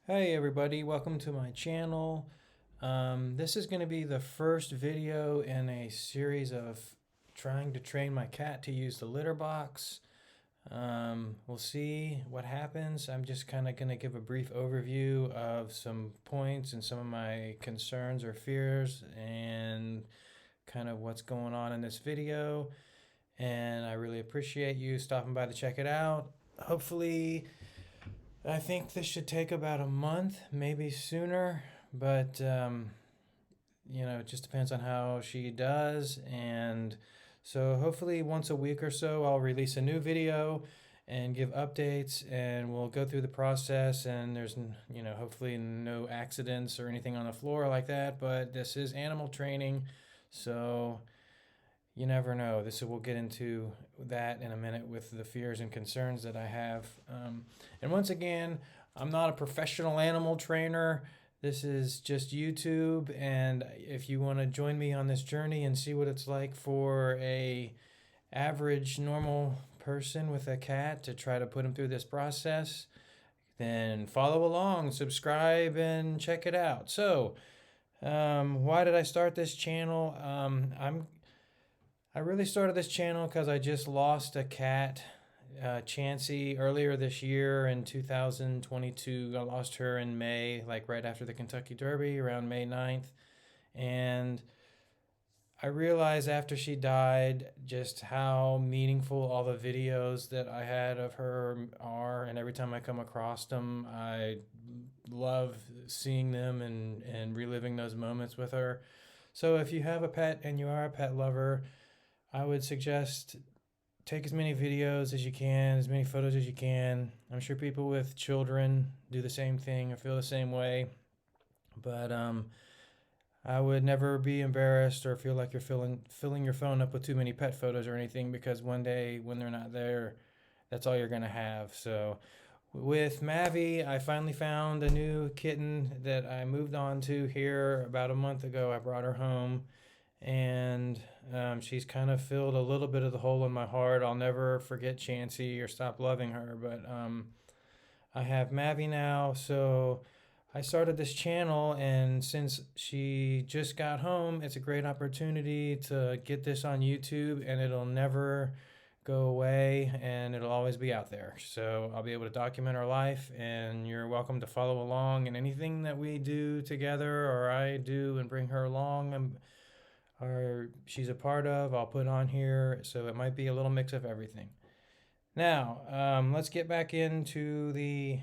Hey everybody, welcome to my channel. This is going to be the first video in a series of trying to train my cat to use the litter box. We'll see what happens. I'm just kind of going to give a brief overview of some points and some of my concerns or fears and kind of what's going on in this video. And I really appreciate you stopping by to check it out. Hopefully, I think this should take about a month, maybe sooner, but it just depends on how she does. And so hopefully once a week or so, I'll release a new video and give updates, and we'll go through the process. And there's, hopefully no accidents or anything on the floor like that. But this is animal training, so you never know. We'll get into that in a minute with the fears and concerns that I have. And once again, I'm not a professional animal trainer. This is just YouTube, and if you want to join me on this journey and see what it's like for a average normal person with a cat to try to put him through this process, then follow along, subscribe, and check it out. So, why did I start this channel? I really started this channel because I just lost a cat, Chansey, earlier this year in 2022. I lost her in May, like right after the Kentucky Derby, around May 9th. And I realized after she died just how meaningful all the videos that I had of her are. And every time I come across them, I love seeing them and reliving those moments with her. So if you have a pet and you are a pet lover, I would suggest take as many videos as you can, as many photos as you can. I'm sure people with children do the same thing or feel the same way. But I would never be embarrassed or feel like you're filling your phone up with too many pet photos or anything, because one day when they're not there, that's all you're gonna have. So with Mavi, I finally found a new kitten that I moved on to here about a month ago. I brought her home, and she's kind of filled a little bit of the hole in my heart. I'll never forget Chansey or stop loving her, but I have Mavi now, so I started this channel, and since she just got home, it's a great opportunity to get this on YouTube, and it'll never go away, and it'll always be out there. So I'll be able to document our life, and you're welcome to follow along, and anything that we do together or I do and bring her along or she's a part of, I'll put on here. So it might be a little mix of everything. Now, let's get back into the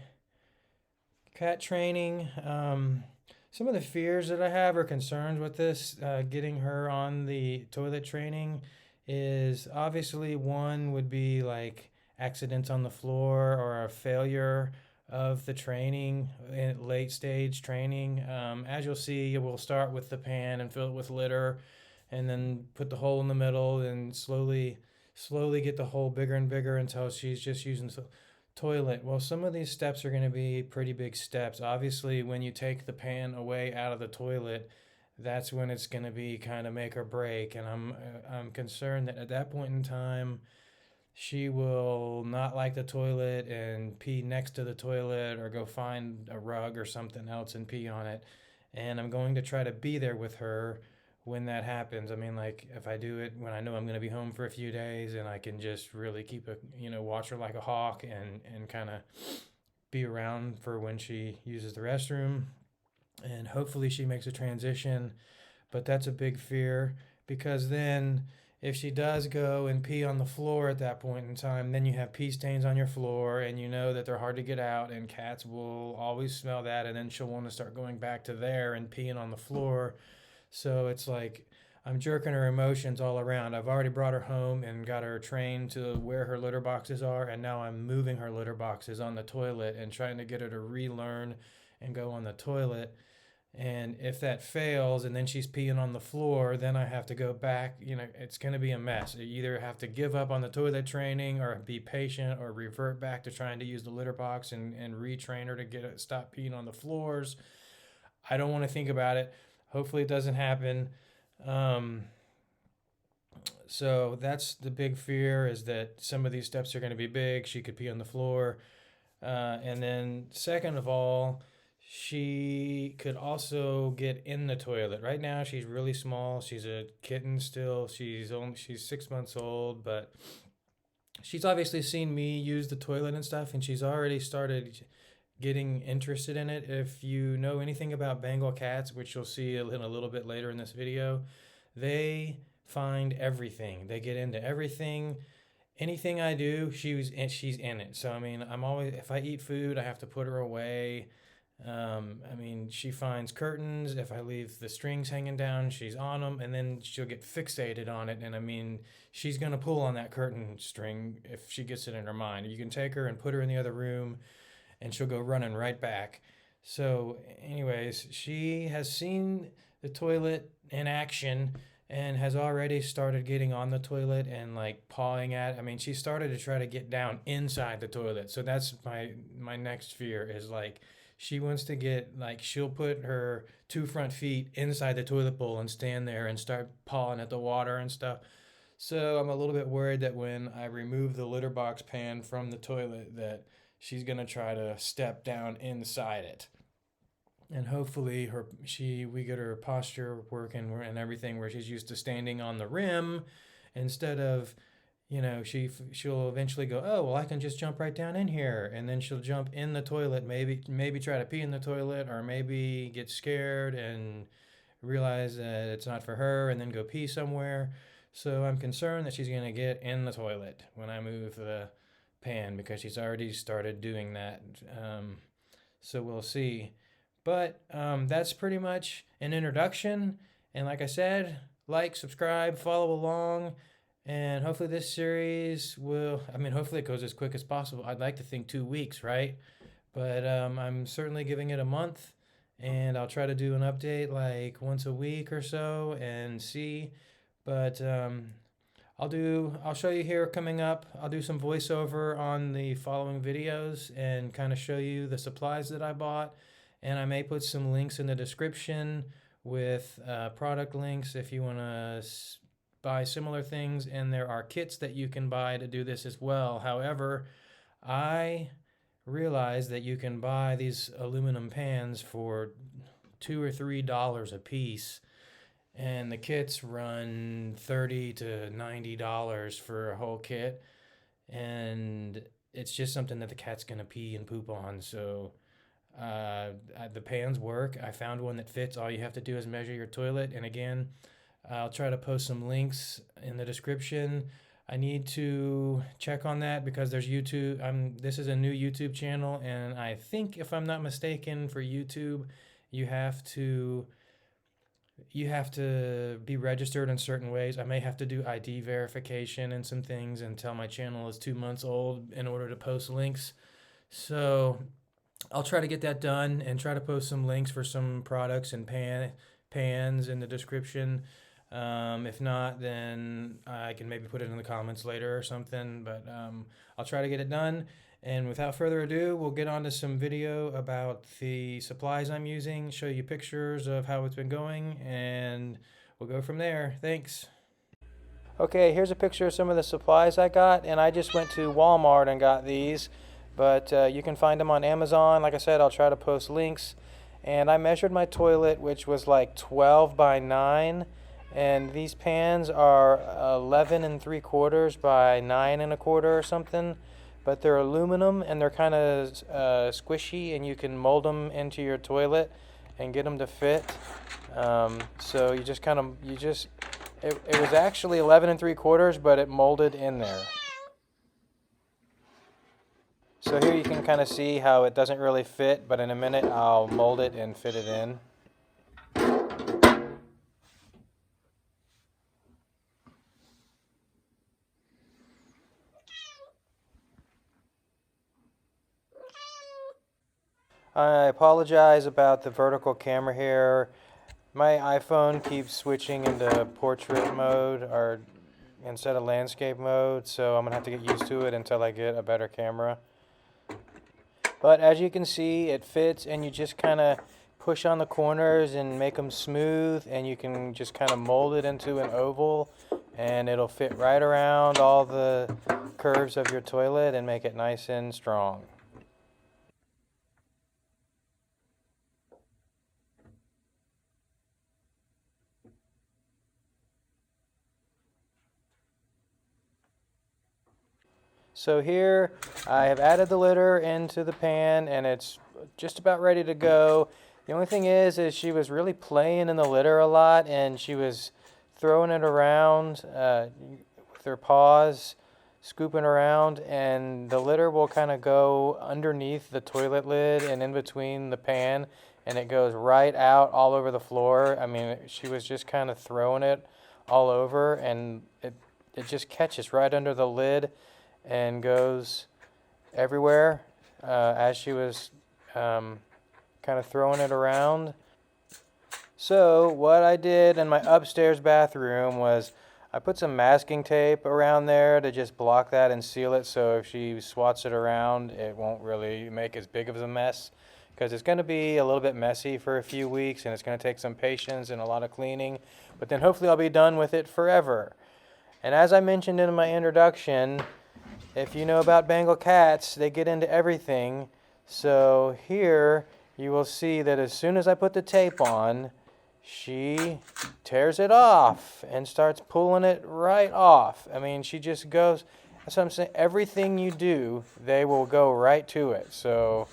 cat training. Some of the fears that I have or concerns with this, getting her on the toilet training, is obviously one would be like accidents on the floor or a failure of the training in late stage training. As you'll see, we'll start with the pan and fill it with litter, and then put the hole in the middle and slowly get the hole bigger and bigger until she's just using the toilet. Well, some of these steps are going to be pretty big steps. Obviously, when you take the pan away out of the toilet, that's when it's going to be kind of make or break. And I'm concerned that at that point in time, she will not like the toilet and pee next to the toilet, or go find a rug or something else and pee on it. And I'm going to try to be there with her when that happens. I mean, like, if I do it when I know I'm going to be home for a few days, and I can just really keep watch her like a hawk, and kind of be around for when she uses the restroom, and hopefully she makes a transition. But that's a big fear, because then if she does go and pee on the floor at that point in time, then you have pee stains on your floor, and you know that they're hard to get out, and cats will always smell that, and then she'll want to start going back to there and peeing on the floor. So it's like I'm jerking her emotions all around. I've already brought her home and got her trained to where her litter boxes are, and now I'm moving her litter boxes on the toilet and trying to get her to relearn and go on the toilet. And if that fails and then she's peeing on the floor, then I have to go back. It's going to be a mess. You either have to give up on the toilet training, or be patient, or revert back to trying to use the litter box and retrain her to stop peeing on the floors. I don't want to think about it. Hopefully it doesn't happen. So that's the big fear, is that some of these steps are going to be big. She could pee on the floor. And then second of all, she could also get in the toilet. Right now, she's really small. She's a kitten still. She's 6 months old, but she's obviously seen me use the toilet and stuff, and she's already started getting interested in it. If you know anything about Bengal cats, which you'll see in a little bit later in this video, they find everything. They get into everything. Anything I do, she's in it. So I mean, I'm always, if I eat food, I have to put her away. I mean, she finds curtains. If I leave the strings hanging down, she's on them, and then she'll get fixated on it. And I mean, she's gonna pull on that curtain string if she gets it in her mind. You can take her and put her in the other room, and she'll go running right back. So, anyways, she has seen the toilet in action and has already started getting on the toilet and like pawing at. I mean, she started to try to get down inside the toilet. So that's my next fear is like she wants to get like she'll put her 2 front feet inside the toilet bowl and stand there and start pawing at the water and stuff. So I'm a little bit worried that when I remove the litter box pan from the toilet that she's gonna try to step down inside it. And hopefully we get her posture working and everything where she's used to standing on the rim instead of she'll eventually go, oh well, I can just jump right down in here, and then she'll jump in the toilet, maybe try to pee in the toilet, or maybe get scared and realize that it's not for her and then go pee somewhere. So I'm concerned that she's going to get in the toilet when I move the pan because she's already started doing that. So we'll see. But that's pretty much an introduction. And like I said, like, subscribe, follow along. And hopefully this series hopefully it goes as quick as possible. I'd like to think 2 weeks, right? But I'm certainly giving it a month. And I'll try to do an update like once a week or so and see. But I'll show you here coming up. I'll do some voiceover on the following videos and kind of show you the supplies that I bought. And I may put some links in the description with product links if you want to buy similar things. And there are kits that you can buy to do this as well. However, I realized that you can buy these aluminum pans for $2 or $3 a piece. And the kits run $30 to $90 for a whole kit. And it's just something that the cat's going to pee and poop on. So the pans work. I found one that fits. All you have to do is measure your toilet. And again, I'll try to post some links in the description. I need to check on that because there's YouTube. This is a new YouTube channel, and I think if I'm not mistaken, for YouTube, you have to be registered in certain ways. I may have to do ID verification and some things until my channel is 2 months old in order to post links. So I'll try to get that done and try to post some links for some products and pans in the description. If not, then I can maybe put it in the comments later or something, but I'll try to get it done. And without further ado, we'll get on to some video about the supplies I'm using, show you pictures of how it's been going, and we'll go from there. Thanks. Okay, here's a picture of some of the supplies I got, and I just went to Walmart and got these, but you can find them on Amazon. Like I said, I'll try to post links. And I measured my toilet, which was like 12 by 9. And these pans are 11 3/4 by 9 1/4 or something, but they're aluminum and they're kind of squishy, and you can mold them into your toilet and get them to fit. So it was actually 11 3/4, but it molded in there. So here you can kind of see how it doesn't really fit, but in a minute I'll mold it and fit it in. I apologize about the vertical camera here. My iPhone keeps switching into portrait mode or instead of landscape mode, so I'm gonna have to get used to it until I get a better camera. But as you can see, it fits, and you just kind of push on the corners and make them smooth, and you can just kind of mold it into an oval, and it'll fit right around all the curves of your toilet and make it nice and strong. So here I have added the litter into the pan and it's just about ready to go. The only thing is she was really playing in the litter a lot and she was throwing it around with her paws, scooping around, and the litter will kind of go underneath the toilet lid and in between the pan, and it goes right out all over the floor. I mean, she was just kind of throwing it all over, and it just catches right under the lid and goes everywhere as she was kind of throwing it around. So what I did in my upstairs bathroom was I put some masking tape around there to just block that and seal it, so if she swats it around, it won't really make as big of a mess, because it's going to be a little bit messy for a few weeks and it's going to take some patience and a lot of cleaning, but then hopefully I'll be done with it forever. And as I mentioned in my introduction, if you know about Bengal cats, they get into everything. So here you will see that as soon as I put the tape on, she tears it off and starts pulling it right off. I mean, she just goes, that's what I'm saying, everything you do, they will go right to it. So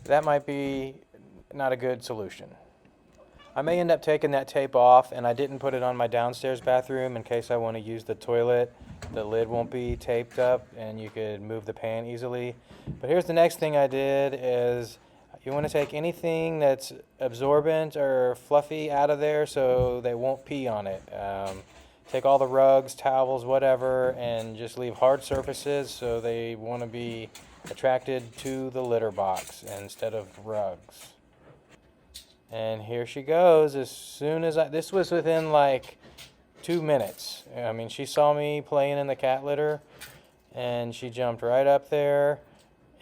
that might be not a good solution. I may end up taking that tape off, and I didn't put it on my downstairs bathroom in case I want to use the toilet. The lid won't be taped up and you could move the pan easily. But here's the next thing I did is you want to take anything that's absorbent or fluffy out of there so they won't pee on it. Take all the rugs, towels, whatever, and just leave hard surfaces so they want to be attracted to the litter box instead of rugs. And here she goes. As soon as this was within like 2 minutes. I mean, she saw me playing in the cat litter and she jumped right up there.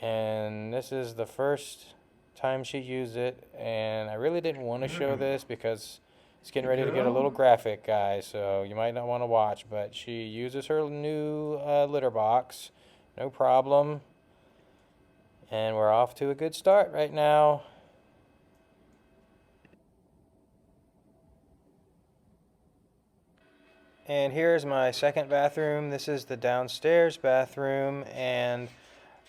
And this is the first time she used it. And I really didn't want to show this because it's getting ready to get a little graphic, guys. So you might not want to watch. But she uses her new litter box. No problem. And we're off to a good start right now. And here's my second bathroom. This is the downstairs bathroom, and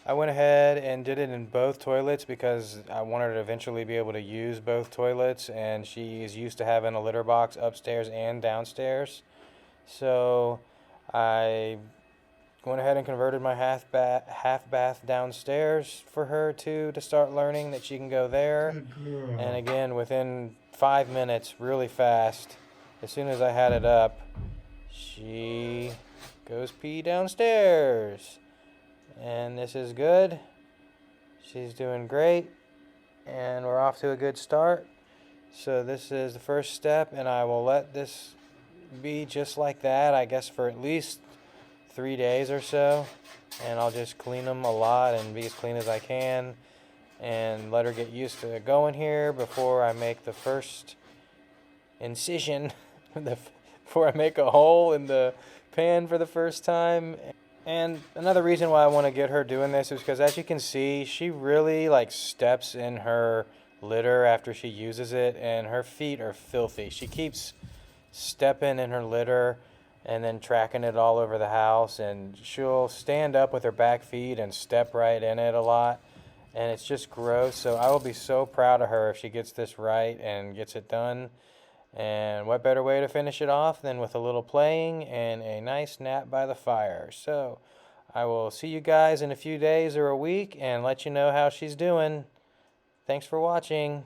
I went ahead and did it in both toilets because I wanted her to eventually be able to use both toilets, and she is used to having a litter box upstairs and downstairs. So I went ahead and converted my half bath downstairs for her to start learning that she can go there. And again, within 5 minutes, really fast, as soon as I had it up, she goes pee downstairs. And this is good. She's doing great. And we're off to a good start. So this is the first step, and I will let this be just like that, I guess, for at least 3 days or so. And I'll just clean them a lot and be as clean as I can and let her get used to going here before I make the first incision before I make a hole in the pan for the first time. And another reason why I want to get her doing this is because, as you can see, she really steps in her litter after she uses it, and her feet are filthy. She keeps stepping in her litter and then tracking it all over the house, and she'll stand up with her back feet and step right in it a lot, and it's just gross. So I will be so proud of her if she gets this right and gets it done. And what better way to finish it off than with a little playing and a nice nap by the fire. So I will see you guys in a few days or a week and let you know how she's doing. Thanks for watching.